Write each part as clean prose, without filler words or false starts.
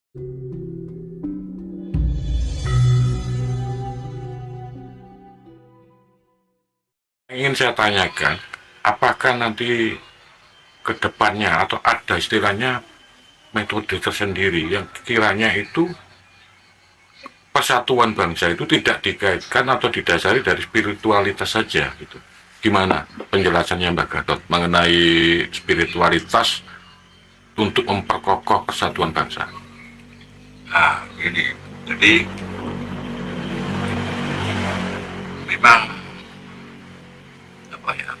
Ingin saya tanyakan, apakah nanti ke depannya atau ada istilahnya metode tersendiri yang kiranya itu persatuan bangsa itu tidak dikaitkan atau didasari dari spiritualitas saja gitu. Gimana penjelasannya Mbak Gatot mengenai spiritualitas untuk memperkokoh persatuan bangsa? Nah, ini jadi memang apa ya,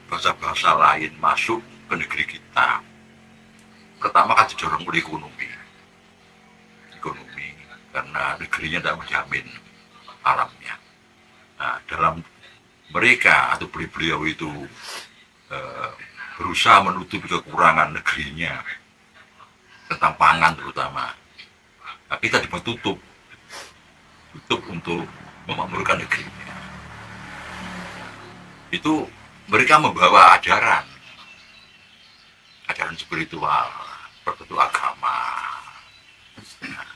bangsa-bangsa lain masuk ke negeri kita pertama kan didorong oleh ekonomi karena negerinya tidak menjamin alamnya. Nah, dalam mereka atau beliau itu eh, berusaha menutupi kekurangan negerinya tentang pangan terutama. Nah, kita tutup untuk memakmurkan negerinya. Itu mereka membawa ajaran spiritual, berbentuk agama. Nah,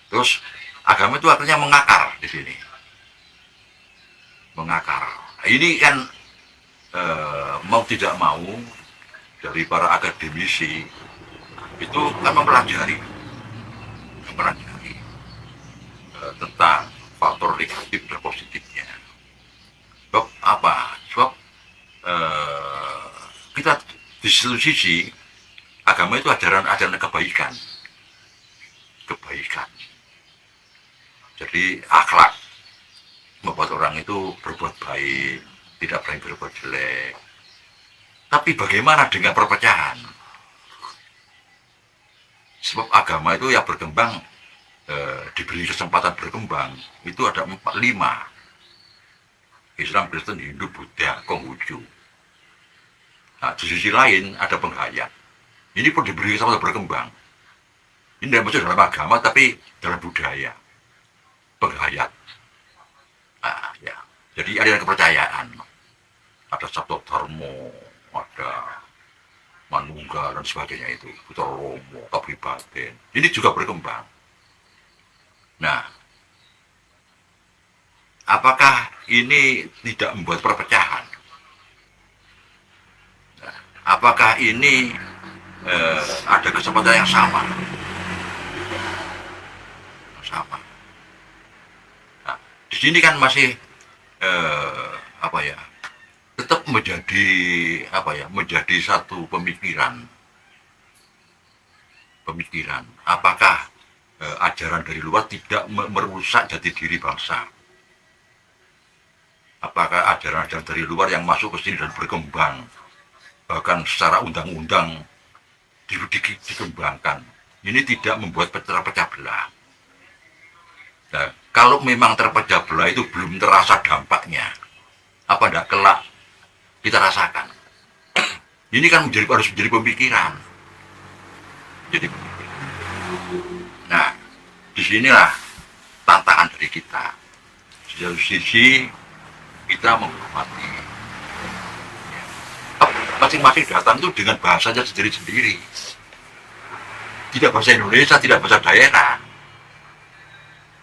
terus agama itu artinya mengakar di sini, mengakar. Nah, ini kan mau tidak mau dari para akademisi itu kan mempelajari tentang faktor negatif dan positifnya. Sebab apa? Sebab kita di satu sisi agama itu ajaran kebaikan. Jadi akhlak membuat orang itu berbuat baik, tidak berani berbuat jelek. Tapi bagaimana dengan perpecahan? Sebab agama itu yang berkembang diberi kesempatan berkembang itu ada 5: Islam, Kristen, Hindu, Buddha, Konghucu. Nah, di sisi lain ada penghayat. Ini pun diberi kesempatan berkembang. Ini tidak maksud dalam agama, tapi dalam budaya. Penghayat. Nah, ya. Jadi ada kepercayaan. Ada Sabto Dharma, ada Manunggal dan sebagainya itu. Putra Romo, Kabupaten. Ini juga berkembang. Nah, apakah ini tidak membuat perpecahan? Nah, apakah ini ada kesempatan yang sama? Nah, di sini kan masih tetap menjadi satu pemikiran. Apakah ajaran dari luar tidak merusak jati diri bangsa? Apakah ajaran-ajaran dari luar yang masuk ke sini dan berkembang, bahkan secara undang-undang dikembangkan, ini tidak membuat pecah belah? Nah, kalau memang terpecah belah itu belum terasa dampaknya, apa tidak kelak kita rasakan? Ini kan harus menjadi pemikiran. Nah, disinilah tantangan dari kita. Di satu sisi kita menghormati, masing-masing datang itu dengan bahasanya sendiri-sendiri. Tidak bahasa Indonesia, tidak bahasa daerah.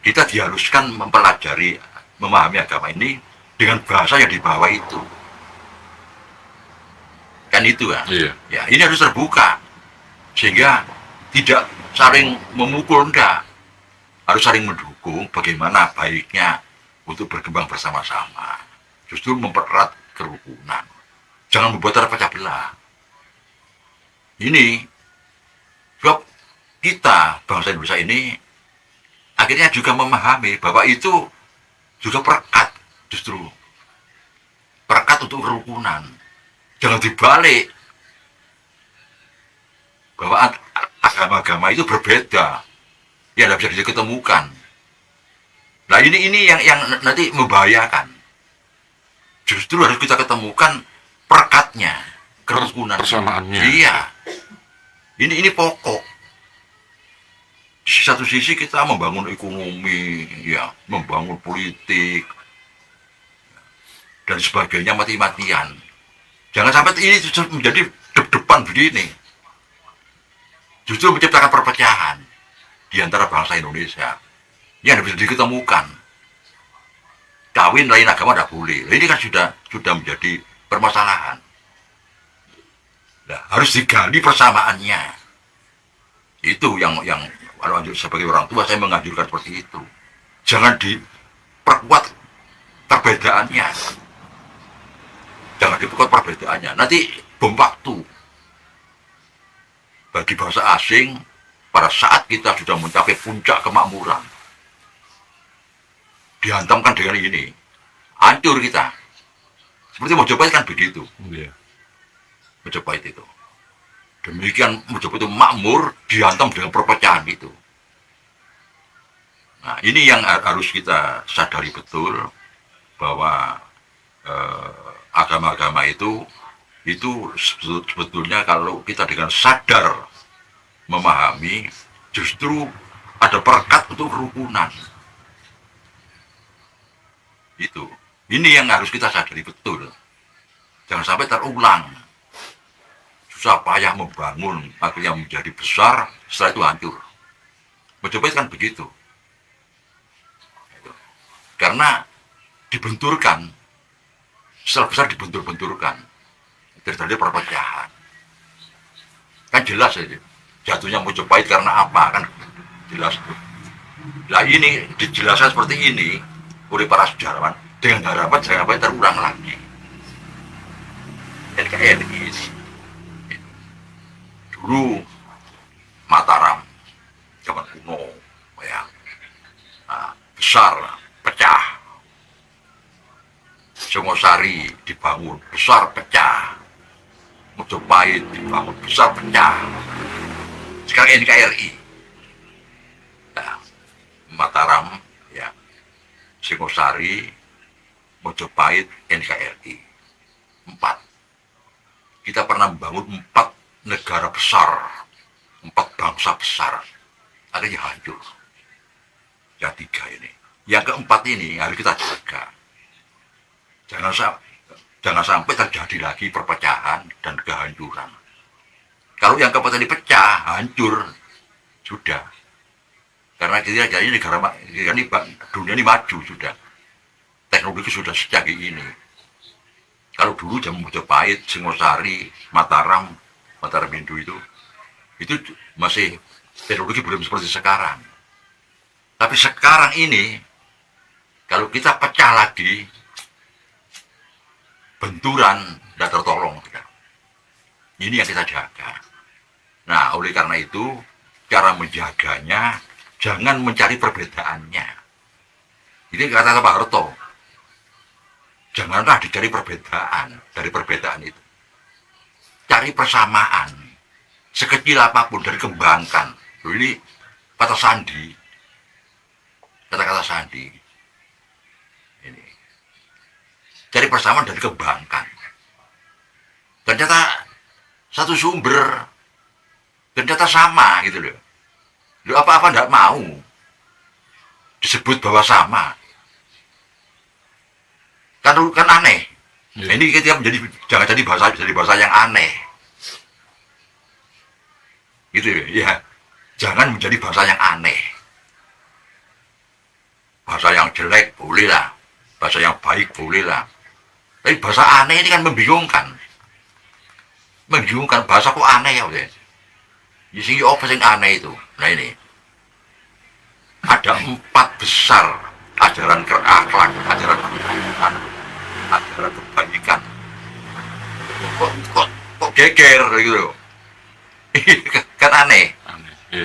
Kita diharuskan mempelajari, memahami agama ini dengan bahasa yang dibawa itu. Kan itu kan? Iya. Ya, ini harus terbuka. Sehingga tidak saling memukul, enggak. Harus saling mendukung bagaimana baiknya untuk berkembang bersama-sama. Justru mempererat kerukunan. Jangan membuat terpecah belah. Ini sebab kita bangsa Indonesia ini akhirnya juga memahami bahwa itu juga perekat, justru perekat untuk kerukunan. Jangan dibalik bahwa agama-agama itu berbeda, ya tidak bisa diketemukan. Nah ini yang nanti membahayakan. Justru harus kita ketemukan perekatnya, kerukunan, persamaannya. Iya, ini pokok. Di satu sisi kita membangun ekonomi, ya, membangun politik dan sebagainya mati-matian. Jangan sampai ini menjadi depan begini. justru menciptakan perpecahan di antara bangsa Indonesia yang bisa diketemukan. Kawin lain agama tidak boleh. Ini kan sudah menjadi permasalahan. Nah, harus digali persamaannya. Itu yang kalau sebagai orang tua saya menganjurkan seperti itu. Jangan diperkuat perbedaannya. Jangan diperkuat perbedaannya. Nanti bom waktu bagi bangsa asing pada saat kita sudah mencapai puncak kemakmuran. Dihantamkan dengan ini, hancur kita. Seperti Mojopahit kan begitu. Mojopahit itu. Demikian Mojopahit itu makmur, dihantam dengan perpecahan itu. Nah, ini yang harus kita sadari betul, bahwa agama-agama itu sebetulnya kalau kita dengan sadar memahami, justru ada perekat untuk kerukunan. Itu. Ini yang harus kita sadari betul. Jangan sampai terulang. Susah payah membangun, akhirnya menjadi besar, setelah itu hancur. Mojopahit kan begitu. Karena dibenturkan, setelah besar dibenturkan, terjadi perpecahan. Kan jelas aja, jatuhnya Mojopahit karena apa, kan jelas. Nah ini dijelaskan seperti ini oleh para sejarawan dengan harapan jangan sampai terulang lagi. NKRI ini dulu Mataram zaman kuno, ya, besar, pecah. Singosari dibangun, besar, pecah. Mojopahit dibangun, besar, pecah. Sekarang NKRI, nah, Mataram, ya, Singosari, Mojopahit, NKRI, 4. Kita pernah membangun 4 negara besar, 4 bangsa besar, akhirnya hancur. Yang 3 ini, yang keempat ini harus kita jaga. Jangan sampai terjadi lagi perpecahan dan kehancuran. Kalau yang keempat ini pecah, hancur, sudah. Karena kita jadi negara ini, dunia ini maju sudah. Teknologi sudah secanggih ini. Kalau dulu zaman Mojopahit, Singosari, Mataram Hindu itu masih teknologi belum seperti sekarang. Tapi sekarang ini, kalau kita pecah lagi, benturan tidak tertolong. Ini yang kita jaga. Nah, oleh karena itu, cara menjaganya, jangan mencari perbedaannya. Ini kata Pak Harto. Janganlah dicari perbedaan dari perbedaan itu. Cari persamaan. Sekecil apapun dan kembangkan. Ini kata sandi. Kata-kata sandi. Ini. Cari persamaan dan kembangkan. Ternyata satu sumber. Ternyata sama gitu loh. Loh apa-apa enggak mau disebut bahwa sama. Kan aneh. Ya. Ini kita jangan jadi bahasa yang aneh. Gitu ya. Jangan menjadi bahasa yang aneh. Bahasa yang jelek boleh lah. Bahasa yang baik boleh lah. Tapi bahasa aneh ini kan membingungkan. Membingungkan, bahasa kok aneh ya udah. Di sini apa yang aneh itu? Nah ini. Ada 4 besar ajaran akhlak, ajaran kebaikan, ajaran kebaikan. Kok geger gitu. Kan aneh.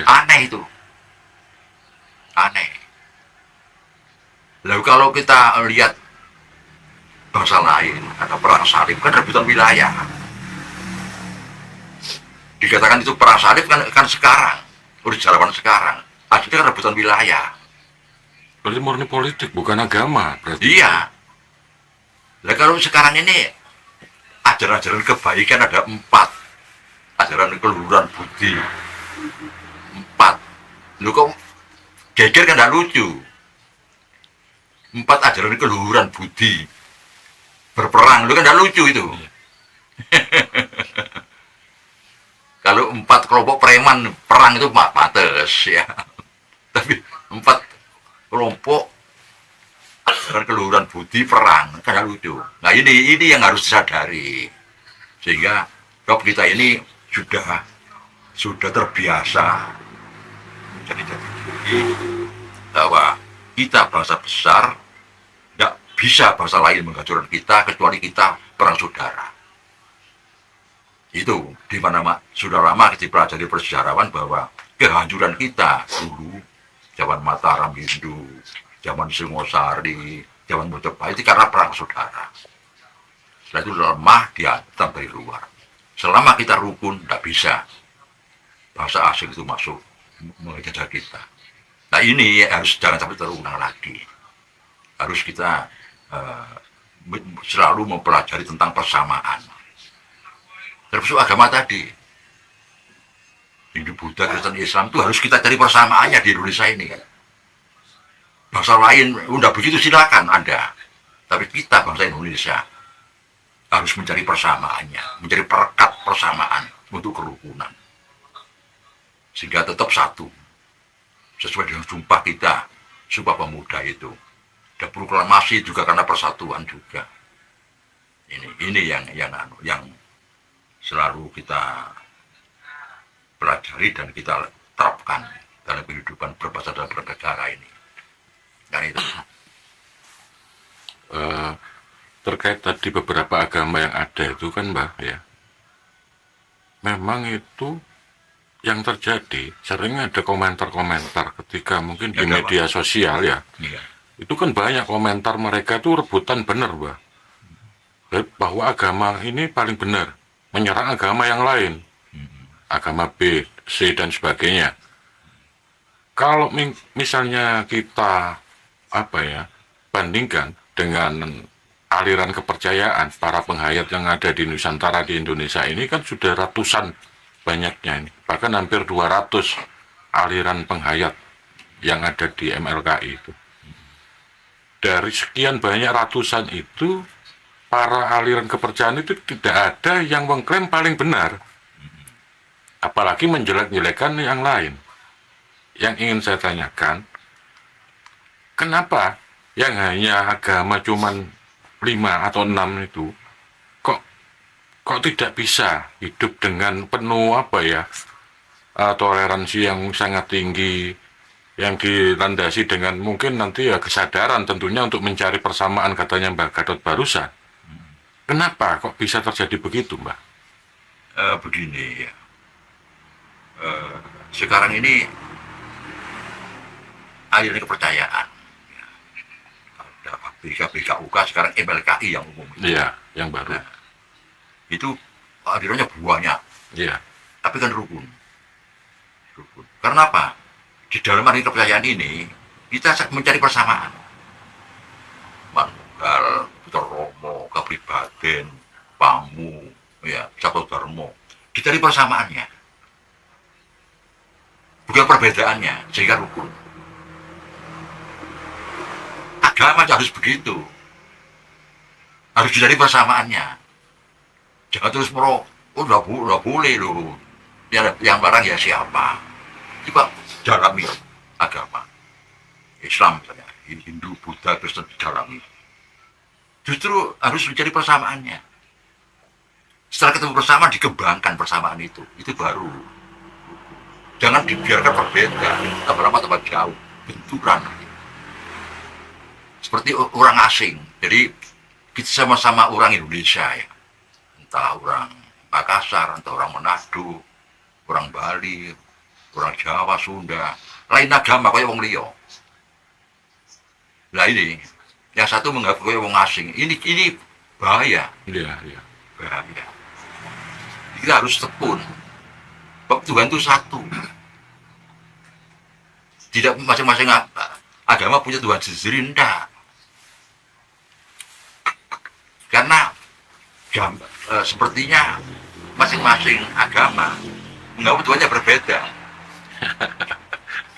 Aneh itu. Aneh. Lalu kalau kita lihat bangsa lain, ada perang salib, kan rebutan wilayah. Dikatakan itu perang salib kan sekarang, udah jalan sekarang. Akhirnya kan rebutan wilayah. Berarti murni politik, bukan agama. Berarti. Iya. Nah kalau sekarang ini ajaran-ajaran kebaikan ada 4. Ajaran keluhuran budi 4. Lu kok geger kan tidak lucu. 4 ajaran keluhuran budi berperang, lu kan tidak lucu itu. Kalau 4 4 kelompok preman perang itu pantes ya. Tapi 4 kelompok dengan keluhuran budi perang kan lucu. Nah ini yang harus disadari, sehingga Rob kita ini sudah terbiasa jadi bahwa kita bangsa besar, tidak bisa bangsa lain menghancurkan kita kecuali kita perang saudara. Itu di mana sudah lama kita pelajari persejarawan bahwa kehancuran kita dulu zaman Mataram Hindu, zaman Singosari, zaman Mojopahit itu karena perang saudara. Setelah itu lemah dihantam dari luar. Selama kita rukun, tidak bisa bangsa asing itu masuk menjajah kita. Nah ini harus jangan sampai terulang lagi. Harus kita selalu mempelajari tentang persamaan. Termasuk agama tadi. Hindu, Buddha, Kristen, Islam itu harus kita cari persamaannya di Indonesia ini. Bangsa lain, udah begitu silakan Anda. Tapi kita bangsa Indonesia harus mencari persamaannya, mencari perekat persamaan untuk kerukunan. Sehingga tetap satu. Sesuai dengan sumpah kita, Sumpah Pemuda itu. Dan proklamasi juga karena persatuan juga. Ini yang selalu kita pelajari dan kita terapkan dalam kehidupan berbangsa dan bernegara ini. Dan itu. Terkait tadi beberapa agama yang ada itu kan Mbah ya, memang itu yang terjadi sering ada komentar-komentar ketika mungkin di media sosial ya, itu kan banyak komentar mereka itu rebutan benar Mbah, bahwa agama ini paling benar, menyerang agama yang lain, agama B, C dan sebagainya. Kalau misalnya kita bandingkan dengan aliran kepercayaan para penghayat yang ada di Nusantara di Indonesia ini kan sudah ratusan banyaknya ini, bahkan hampir 200 aliran penghayat yang ada di MLKI itu. Dari sekian banyak ratusan itu, para aliran kepercayaan itu tidak ada yang mengklaim paling benar, apalagi menjelek-jelekan yang lain. Yang ingin saya tanyakan, kenapa yang hanya agama cuman 5 atau 6 itu kok tidak bisa hidup dengan penuh toleransi yang sangat tinggi, yang dilandasi dengan mungkin nanti ya kesadaran tentunya untuk mencari persamaan, katanya Mbak Gatot barusan. Kenapa kok bisa terjadi begitu Mbak? Begini ya, sekarang ini aliran kepercayaan. BKUK sekarang MLKI yang umum. Iya, yang baru. Nah, itu alirannya banyak. Iya. Tapi kan rukun. Karena apa? Di dalam aliran kepercayaan ini kita mencari persamaan. Manunggal, Putromo, Kapribaden, Pamu, ya, Saptodarmo. Dicari persamaannya. Bukan perbedaannya, sehingga rukun. Agama harus begitu, harus dicari persamaannya. Jangan terus udah boleh loh, yang barang ya siapa. Coba dalami agama Islam misalnya, Hindu, Buddha, Kristen, dalami. Justru harus mencari persamaannya. Setelah ketemu persamaan, dikembangkan persamaan itu baru. Jangan dibiarkan berbeda, tambah lama tambah jauh, benturan. Seperti orang asing. Jadi kita sama-sama orang Indonesia ya. Entah orang Makassar, entah orang Manado, orang Bali, orang Jawa, Sunda, lain agama kayak wong liya. Nah ini, yang satu menganggap kayak wong asing. Ini bahaya. Iya. Bahaya. Kita harus tekun. Sebab Tuhan itu satu. Tidak masing-masing agama punya Tuhan sendiri, enggak. Karena sepertinya masing-masing agama menganggap Tuhannya berbeda.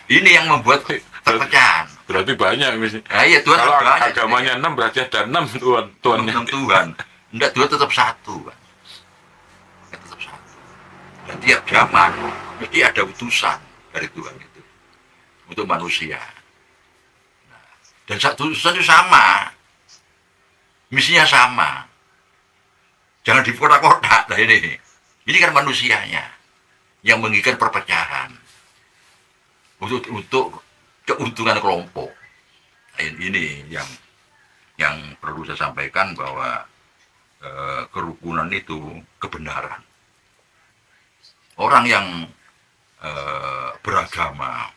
Ini yang membuat terpecah. Berarti banyak misalnya. Nah, iya, Tuhan kalau banyak, agamanya 6 berarti ada 6 Tuhannya. 6 Tuhan. Enggak, Tuhan tetap satu. Tetap satu. Dan tiap zaman mesti ada utusan dari Tuhan itu untuk manusia. Dan satu utusan itu sama, misinya sama. Jangan di kotak-kotak. Nah ini kan manusianya yang menginginkan perpecahan untuk keuntungan kelompok. Nah, ini yang perlu saya sampaikan, bahwa kerukunan itu kebenaran. Orang yang beragama